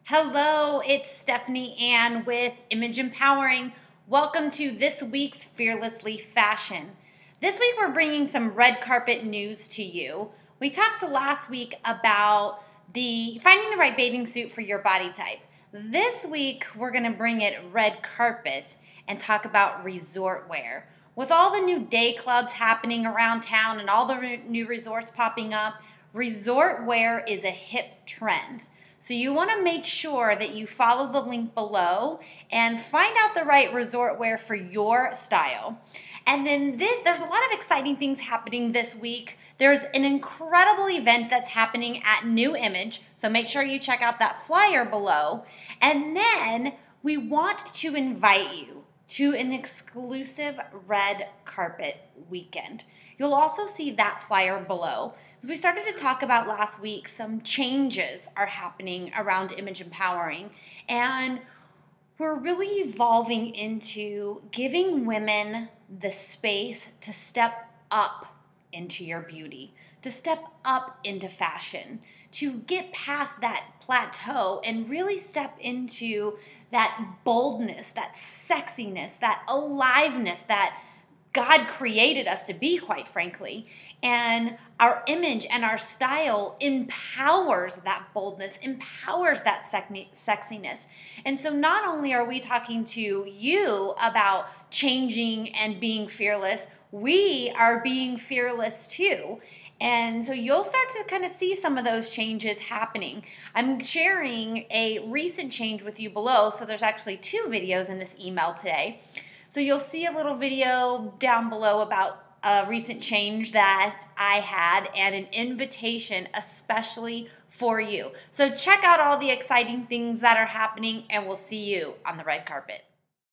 Hello, it's Stephanie Ann with Image Empowering. Welcome to this week's Fearlessly Fashion. This week we're bringing some red carpet news to you. We talked last week about finding the right bathing suit for your body type. This week we're going to bring it red carpet and talk about resort wear. With all the new day clubs happening around town and all the new resorts popping up, resort wear is a hip trend. So you want to make sure that you follow the link below and find out the right resort wear for your style. And then there's a lot of exciting things happening this week. There's an incredible event that's happening at New Image, so make sure you check out that flyer below. And then we want to invite you to an exclusive red carpet weekend. You'll also see that flyer below. As we started to talk about last week, some changes are happening around Image Empowering, and we're really evolving into giving women the space to step up into your beauty, to step up into fashion, to get past that plateau and really step into that boldness, that sexiness, that aliveness that God created us to be, quite frankly. And our image and our style empowers that boldness, empowers that sexiness. And so not only are we talking to you about changing and being fearless, we are being fearless too. And so you'll start to kind of see some of those changes happening. I'm sharing a recent change with you below, so there's actually two videos in this email today. So you'll see a little video down below about a recent change that I had and an invitation especially for you. So check out all the exciting things that are happening, and we'll see you on the red carpet.